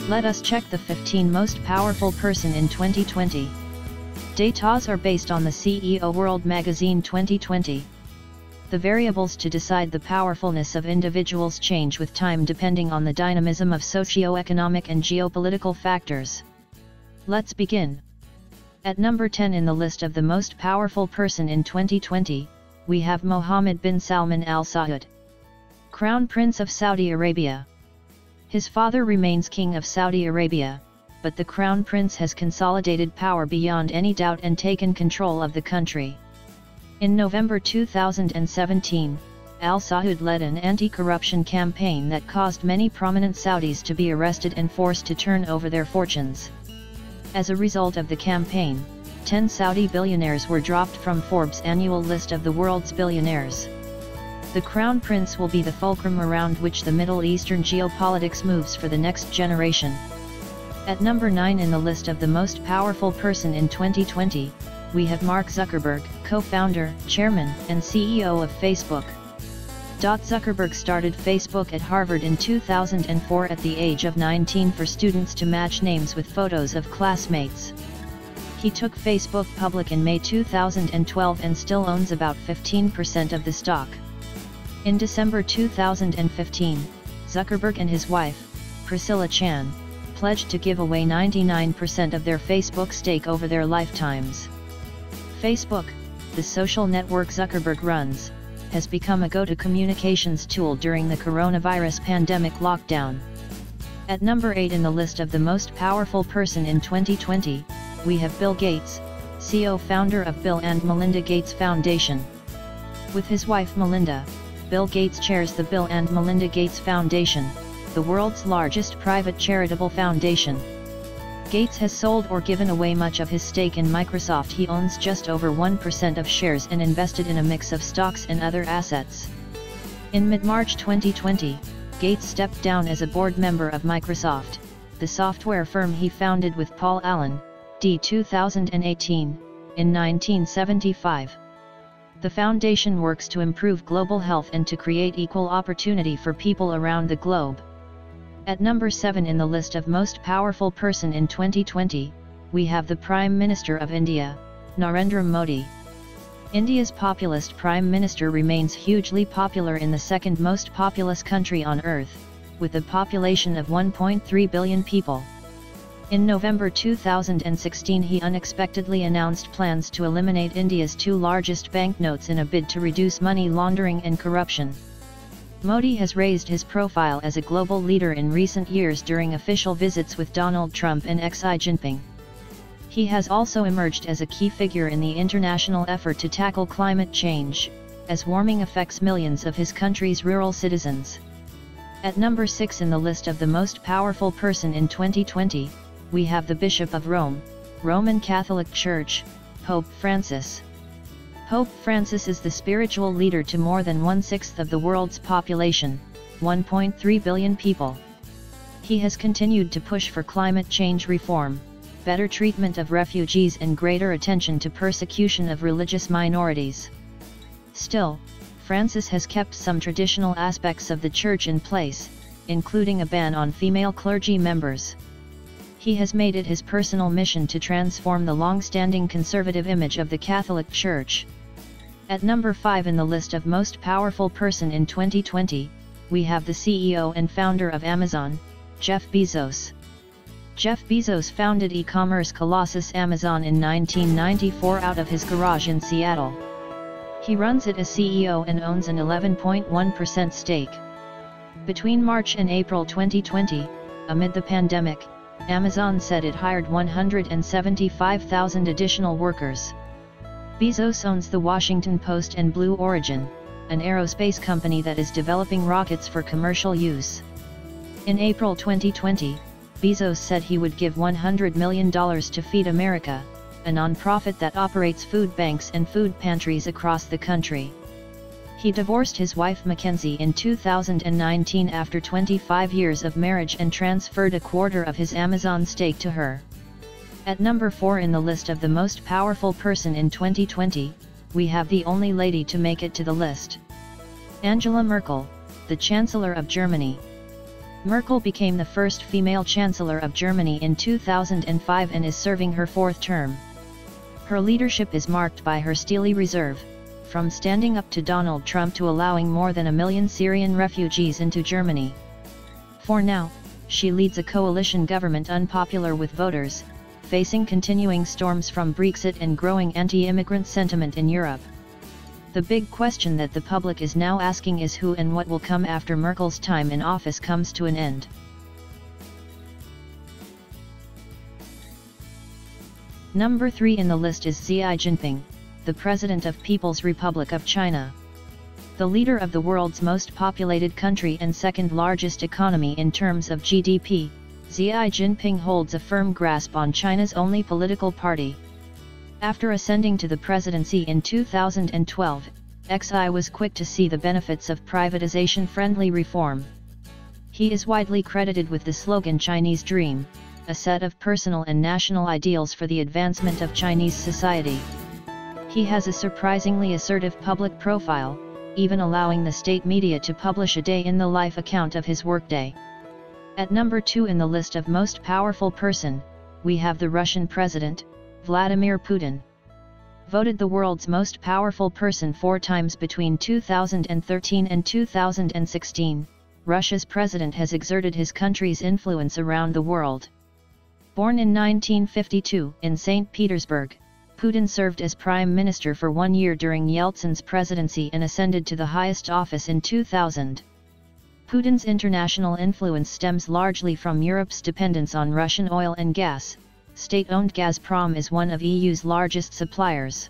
Let us check the 15 most powerful person in 2020. Datas are based on the CEO World Magazine 2020. The variables to decide the powerfulness of individuals change with time depending on the dynamism of socio-economic and geopolitical factors. Let's begin. At number 10 in the list of the most powerful person in 2020, we have Mohammed bin Salman Al Saud, Crown Prince of Saudi Arabia. His father remains King of Saudi Arabia, but the Crown Prince has consolidated power beyond any doubt and taken control of the country. In November 2017, Al Saud led an anti-corruption campaign that caused many prominent Saudis to be arrested and forced to turn over their fortunes. As a result of the campaign, 10 Saudi billionaires were dropped from Forbes' annual list of the world's billionaires. The Crown Prince will be the fulcrum around which the Middle Eastern geopolitics moves for the next generation. At number 9 in the list of the most powerful person in 2020, we have Mark Zuckerberg, co-founder, chairman, and CEO of Facebook. Zuckerberg started Facebook at Harvard in 2004 at the age of 19 for students to match names with photos of classmates. He took Facebook public in May 2012 and still owns about 15% of the stock. In December 2015, Zuckerberg and his wife, Priscilla Chan, pledged to give away 99% of their Facebook stake over their lifetimes. Facebook, the social network Zuckerberg runs, has become a go-to communications tool during the coronavirus pandemic lockdown. At number 8 in the list of the most powerful person in 2020, we have Bill Gates, CEO founder of Bill and Melinda Gates Foundation. With his wife Melinda, Bill Gates chairs the Bill and Melinda Gates Foundation, the world's largest private charitable foundation. Gates has sold or given away much of his stake in Microsoft. He owns just over 1% of shares and invested in a mix of stocks and other assets. In mid-March 2020, Gates stepped down as a board member of Microsoft, the software firm he founded with Paul Allen, d. 2018, in 1975. The foundation works to improve global health and to create equal opportunity for people around the globe. At number 7 in the list of most powerful person in 2020, we have the Prime Minister of India, Narendra Modi. India's populist Prime Minister remains hugely popular in the second most populous country on earth, with a population of 1.3 billion people. In November 2016 he unexpectedly announced plans to eliminate India's 2 largest banknotes in a bid to reduce money laundering and corruption. Modi has raised his profile as a global leader in recent years during official visits with Donald Trump and Xi Jinping. He has also emerged as a key figure in the international effort to tackle climate change, as warming affects millions of his country's rural citizens. At number 6 in the list of the most powerful person in 2020, we have the Bishop of Rome, Roman Catholic Church, Pope Francis. Pope Francis is the spiritual leader to more than 1/6 of the world's population, 1.3 billion people. He has continued to push for climate change reform, better treatment of refugees and greater attention to persecution of religious minorities. Still, Francis has kept some traditional aspects of the Church in place, including a ban on female clergy members. He has made it his personal mission to transform the long-standing conservative image of the Catholic Church. At number 5 in the list of most powerful person in 2020, we have the CEO and founder of Amazon, Jeff Bezos. Jeff Bezos founded e-commerce colossus Amazon in 1994 out of his garage in Seattle. He runs it as CEO and owns an 11.1% stake. Between March and April 2020, amid the pandemic, Amazon said it hired 175,000 additional workers. Bezos owns the Washington Post and Blue Origin, an aerospace company that is developing rockets for commercial use. In April 2020, Bezos said he would give $100 million to Feed America, a nonprofit that operates food banks and food pantries across the country. He divorced his wife Mackenzie in 2019 after 25 years of marriage and transferred a quarter of his Amazon stake to her. At number 4 in the list of the most powerful person in 2020, we have the only lady to make it to the list. Angela Merkel, the Chancellor of Germany. Merkel became the first female Chancellor of Germany in 2005 and is serving her fourth term. Her leadership is marked by her steely reserve, from standing up to Donald Trump to allowing more than 1 million Syrian refugees into Germany. For now, she leads a coalition government unpopular with voters, facing continuing storms from Brexit and growing anti-immigrant sentiment in Europe. The big question that the public is now asking is who and what will come after Merkel's time in office comes to an end. Number 3 in the list is Xi Jinping, the President of People's Republic of China. The leader of the world's most populated country and second largest economy in terms of GDP, Xi Jinping holds a firm grasp on China's only political party. After ascending to the presidency in 2012, Xi was quick to see the benefits of privatization-friendly reform. He is widely credited with the slogan Chinese Dream, a set of personal and national ideals for the advancement of Chinese society. He has a surprisingly assertive public profile, even allowing the state media to publish a day-in-the-life account of his workday. At number 2 in the list of most powerful person, we have the Russian President, Vladimir Putin. Voted the world's most powerful person 4 times between 2013 and 2016, Russia's president has exerted his country's influence around the world. Born in 1952 in St. Petersburg, Putin served as prime minister for 1 year during Yeltsin's presidency and ascended to the highest office in 2000. Putin's international influence stems largely from Europe's dependence on Russian oil and gas. State-owned Gazprom is one of EU's largest suppliers.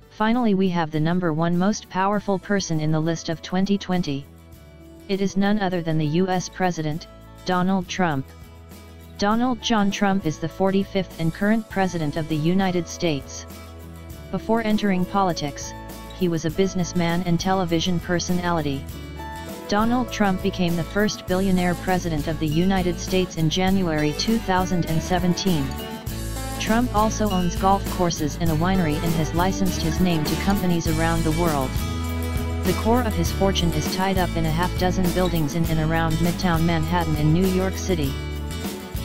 Finally, we have the number 1 most powerful person in the list of 2020. It is none other than the US President, Donald Trump. Donald John Trump is the 45th and current President of the United States. Before entering politics, he was a businessman and television personality. Donald Trump became the first billionaire President of the United States in January 2017. Trump also owns golf courses and a winery and has licensed his name to companies around the world. The core of his fortune is tied up in a half-dozen buildings in and around Midtown Manhattan in New York City.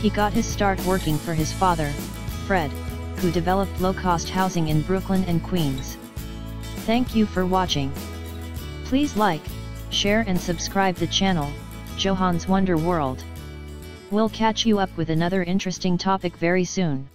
He got his start working for his father, Fred, who developed low-cost housing in Brooklyn and Queens. Thank you for watching. Please like, share and subscribe the channel, Joahans Wonderworld. We'll catch you up with another interesting topic very soon.